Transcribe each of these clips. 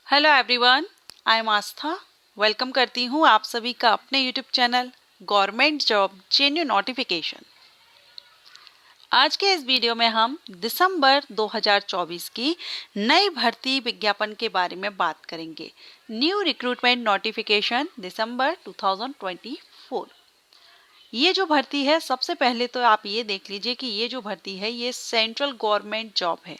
Hello everyone, I am Aastha. Welcome करती हूँ आप सभी का अपने YouTube channel government job genuine notification. आज के इस वीडियो में हम दिसंबर 2024 की नई भर्ती विज्ञापन के बारे में बात करेंगे। न्यू रिक्रूटमेंट नोटिफिकेशन दिसंबर 2024। ये जो भर्ती है, सबसे पहले तो आप ये देख लीजिए कि ये जो भर्ती है ये सेंट्रल गवर्नमेंट जॉब है,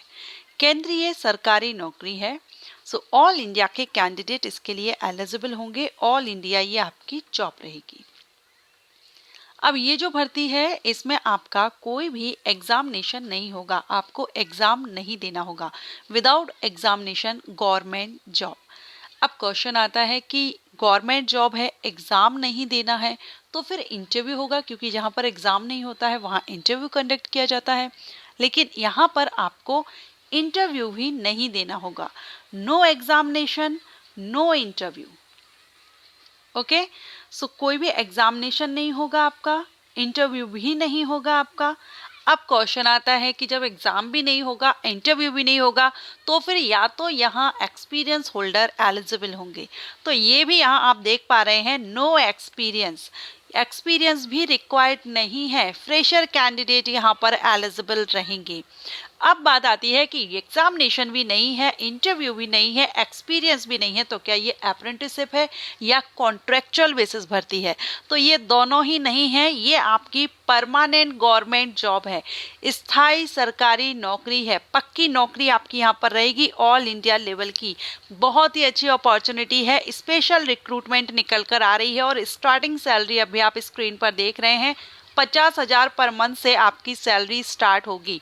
केंद्रीय सरकारी नौकरी है। सो ऑल इंडिया के कैंडिडेट इसके लिए एलिजिबल होंगे। ऑल इंडिया ये आपकी जॉब रहेगी। अब ये जो भर्ती है इसमें आपका कोई भी एग्जामिनेशन नहीं होगा, आपको एग्जाम नहीं देना होगा। Without examination government job. अब क्वेश्चन आता है कि गवर्नमेंट जॉब है, एग्जाम नहीं देना है, तो फिर इंटरव्यू होगा, क्योंकि जहाँ पर एग्जाम नहीं होता है वहाँ इंटरव्यू कंडक्ट किया जाता है। लेकिन यहाँ पर आपको इंटरव्यू भी नहीं देना होगा। No examination, no interview. Okay, so कोई भी एग्जामिनेशन नहीं होगा आपका, इंटरव्यू भी नहीं होगा आपका। अब क्वेश्चन आता है कि जब एग्जाम भी नहीं होगा, इंटरव्यू भी नहीं होगा, तो फिर या तो यहाँ एक्सपीरियंस होल्डर एलिजिबल होंगे। तो ये भी यहाँ आप देख पा रहे हैं, नो एक्सपीरियंस। एक्सपीरियंस भी रिक्वायर्ड नहीं है, फ्रेशर कैंडिडेट यहाँ पर एलिजिबल रहेंगे। अब बात आती है कि एग्जामिनेशन भी नहीं है, इंटरव्यू भी नहीं है, एक्सपीरियंस भी नहीं है, तो क्या ये अप्रेंटिसशिप है या कॉन्ट्रेक्चुअल बेसिस भर्ती है? तो ये दोनों ही नहीं है, ये आपकी परमानेंट गवर्नमेंट जॉब है, स्थायी सरकारी नौकरी है, पक्की नौकरी आपकी यहाँ पर रहेगी, ऑल इंडिया लेवल की। बहुत ही अच्छी अपॉर्चुनिटी है, स्पेशल रिक्रूटमेंट निकल कर आ रही है और स्टार्टिंग सैलरी अभी आप स्क्रीन पर देख रहे हैं, 50,000 पर मंथ से आपकी सैलरी स्टार्ट होगी।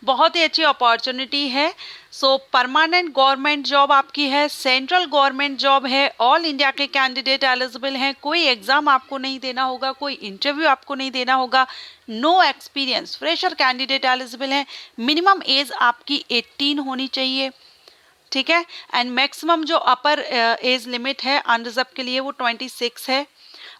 बहुत ही अच्छी अपॉर्चुनिटी है। सो परमानेंट गवर्नमेंट जॉब आपकी है, सेंट्रल गवर्नमेंट जॉब है, ऑल इंडिया के कैंडिडेट एलिजिबल हैं, कोई एग्जाम आपको नहीं देना होगा, कोई इंटरव्यू आपको नहीं देना होगा, no experience, fresher candidate eligible हैं। मिनिमम एज आपकी 18 होनी चाहिए, ठीक है। एंड मैक्सिमम जो अपर एज लिमिट है अनरिजर्व के लिए वो 26 है।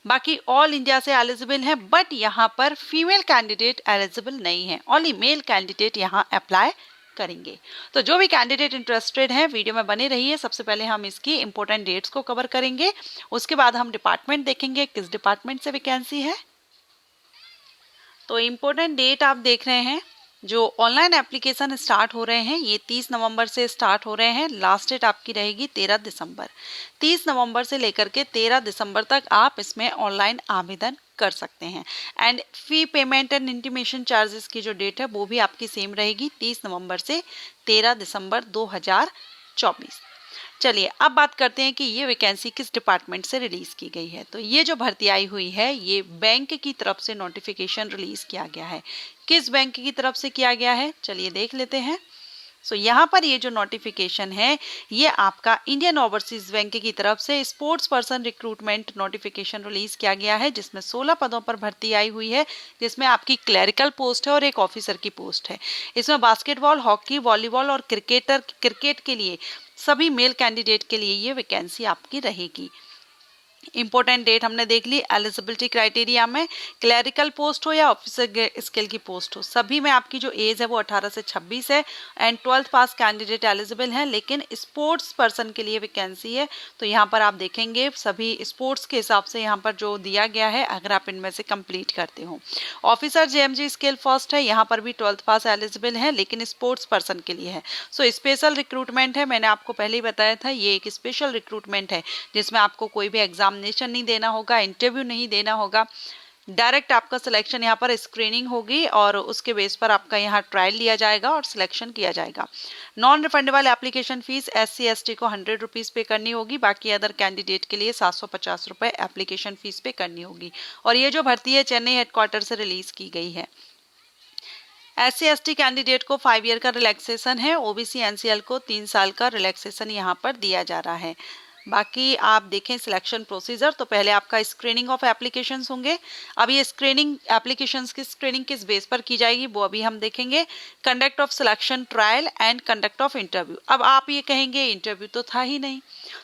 बाकी ऑल इंडिया से एलिजिबल है, बट यहाँ पर फीमेल कैंडिडेट एलिजिबल नहीं है, ओनली मेल कैंडिडेट यहाँ अप्लाई करेंगे। तो जो भी कैंडिडेट इंटरेस्टेड हैं वीडियो में बने रहिए। सबसे पहले हम इसकी इंपॉर्टेंट डेट्स को कवर करेंगे, उसके बाद हम डिपार्टमेंट देखेंगे किस डिपार्टमेंट से वैकेंसी है। तो इम्पोर्टेंट डेट आप देख रहे हैं, जो ऑनलाइन एप्लीकेशन स्टार्ट हो रहे हैं ये 30 नवंबर से स्टार्ट हो रहे हैं। लास्ट डेट आपकी रहेगी 13 दिसंबर। 30 नवंबर से लेकर के 13 दिसंबर तक आप इसमें ऑनलाइन आवेदन कर सकते हैं। And fee payment and intimation charges की जो डेट है वो भी आपकी सेम रहेगी, 30 नवंबर से 13 दिसंबर 2024। चलिए अब बात करते हैं कि ये वैकेंसी किस डिपार्टमेंट से रिलीज की गई है। तो ये जो भर्ती आई हुई है ये बैंक की तरफ से नोटिफिकेशन रिलीज किया गया है। किस बैंक की तरफ से किया गया है चलिए देख लेते हैं। सो यहाँ पर ये जो नोटिफिकेशन है ये आपका इंडियन ओवरसीज बैंक की तरफ से sports person recruitment notification release किया गया है, जिसमें 16 पदों पर भर्ती आई हुई है, जिसमें आपकी क्लरिकल पोस्ट है और एक ऑफिसर की पोस्ट है। इसमें बास्केटबॉल, हॉकी, वॉलीबॉल और क्रिकेट के लिए सभी मेल कैंडिडेट के लिए ये वैकेंसी आपकी रहेगी। इंपॉर्टेंट डेट हमने देख ली। एलिजिबिलिटी क्राइटेरिया में क्लरिकल पोस्ट हो या ऑफिसर स्किल की पोस्ट हो, सभी में आपकी जो एज है वो 18 से 26 है। And 12th pass candidate eligible हैं, लेकिन स्पोर्ट्स पर्सन के लिए वैकेंसी है। तो यहाँ पर आप देखेंगे सभी स्पोर्ट्स के हिसाब से यहाँ पर जो दिया गया है, अगर आप इनमें से कंप्लीट करते हो। ऑफिसर जेएमजी स्किल फर्स्ट है, यहाँ पर भी 12th पास एलिजिबल है, लेकिन स्पोर्ट्स पर्सन के लिए है। सो स्पेशल रिक्रूटमेंट है, मैंने आपको पहले ही बताया था ये एक स्पेशल रिक्रूटमेंट है, जिसमें आपको कोई भी एग्जामिनेशन नहीं देना होगा, इंटरव्यू नहीं देना होगा, डायरेक्ट आपका सिलेक्शन यहाँ पर स्क्रीनिंग होगी और उसके बेस पर आपका यहाँ ट्रायल लिया जाएगा और सिलेक्शन किया जाएगा। Non refundable application fees SC ST को 100 रुपीज़ पे करनी होगी, बाकी अदर कैंडिडेट के लिए 750 रुपये एप्लीकेशन फीस पे करनी होगी। और ये जो भर्ती है चेन्नई हेडक्वार्टर से रिलीज की गई है। SC ST कैंडिडेट को 5 ईयर का रिलैक्सेशन है, OBC NCL को 3 साल का रिलैक्सेशन यहाँ पर दिया जा रहा है। बाकी आप देखें सिलेक्शन प्रोसीजर, तो पहले आपका स्क्रीनिंग ऑफ एप्लीकेशंस होंगे। अब ये स्क्रीनिंग एप्लीकेशंस की स्क्रीनिंग किस बेस पर की जाएगी वो अभी हम देखेंगे। Conduct of selection, trial and conduct of interview. अब आप ये कहेंगे इंटरव्यू तो था ही नहीं,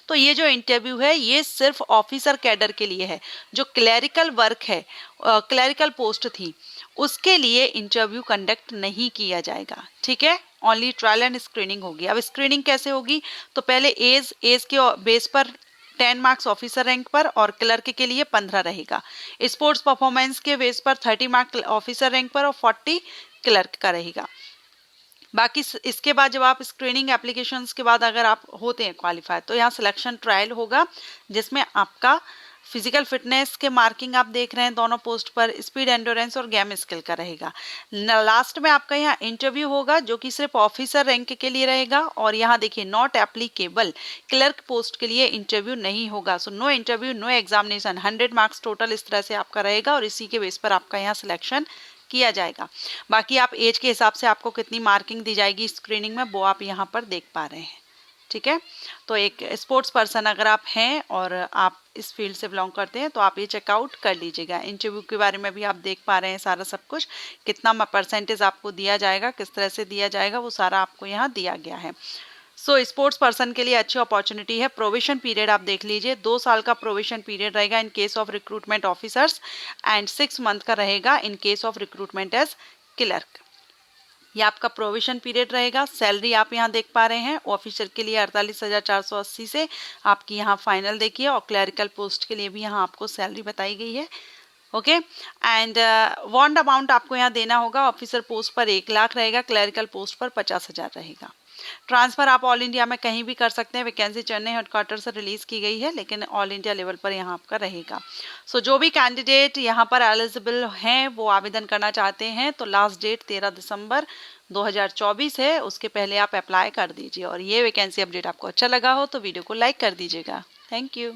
तो ये जो इंटरव्यू है ये सिर्फ ऑफिसर कैडर के लिए है। जो क्लरिकल वर्क है, क्लरिकल पोस्ट थी उसके लिए इंटरव्यू कंडक्ट नहीं किया जाएगा, ठीक है। ओनली ट्रायल एंड स्क्रीनिंग होगी। अब स्क्रीनिंग कैसे होगी, तो पहले एज के बेस पर 10 मार्क्स ऑफिसर रैंक पर और क्लर्क के लिए 15 रहेगा। स्पोर्ट्स परफॉर्मेंस के बेस पर 30 मार्क्स ऑफिसर रैंक पर और 40 क्लर्क का रहेगा। बाकी इसके बाद जब आप स्क्रीनिंग एप्लीकेशंस के बाद अगर आप होते हैं क्वालिफाई, तो यहाँ सिलेक्शन ट्रायल होगा जिसमें आपका फिजिकल फिटनेस के मार्किंग आप देख रहे हैं दोनों पोस्ट पर, स्पीड एंडोरेंस और गेम स्किल का रहेगा। लास्ट में आपका यहाँ इंटरव्यू होगा जो कि सिर्फ ऑफिसर रैंक के लिए रहेगा। और यहाँ देखिए नॉट एप्लीकेबल, क्लर्क पोस्ट के लिए इंटरव्यू नहीं होगा। So no interview, no examination, 100 marks total इस तरह से आपका रहेगा और इसी के बेस पर आपका यहाँ सिलेक्शन किया जाएगा। बाकी आप एज के हिसाब से आपको कितनी मार्किंग दी जाएगी स्क्रीनिंग में वो आप यहाँ पर देख पा रहे हैं, ठीक है। तो एक स्पोर्ट्स पर्सन अगर आप हैं और आप इस फील्ड से बिलोंग करते हैं तो आप ये चेकआउट कर लीजिएगा। इंटरव्यू के बारे में भी आप देख पा रहे हैं सारा सब कुछ, कितना परसेंटेज आपको दिया जाएगा, किस तरह से दिया जाएगा, वो सारा आपको यहाँ दिया गया है। सो स्पोर्ट्स पर्सन के लिए अच्छी अपॉर्चुनिटी है। प्रोविशन पीरियड आप देख लीजिए, 2 साल का प्रोविशन पीरियड रहेगा in case of recruitment officers and 6 month का रहेगा in case of recruitment as clerk. ये आपका प्रोविशन पीरियड रहेगा। सैलरी आप यहाँ देख पा रहे हैं, ऑफिसर के लिए 48,480 से आपकी यहाँ फाइनल देखिए, और क्लरिकल पोस्ट के लिए भी यहाँ आपको सैलरी बताई गई है, ओके। एंड बॉन्ड अमाउंट आपको यहाँ देना होगा। ऑफिसर पोस्ट पर 1 लाख रहेगा, क्लरिकल पोस्ट पर 50,000 रहेगा। ट्रांसफर आप ऑल इंडिया में कहीं भी कर सकते हैं। वैकेंसी चेन्नई हेडक्वार्टर से रिलीज की गई है, लेकिन ऑल इंडिया लेवल पर यहाँ आपका रहेगा। सो जो भी कैंडिडेट यहाँ पर एलिजिबल हैं वो आवेदन करना चाहते हैं तो लास्ट डेट 13 दिसंबर 2024 है, उसके पहले आप अप्लाई कर दीजिए। और ये वैकेंसी अपडेट आपको अच्छा लगा हो तो वीडियो को लाइक कर दीजिएगा। Thank you.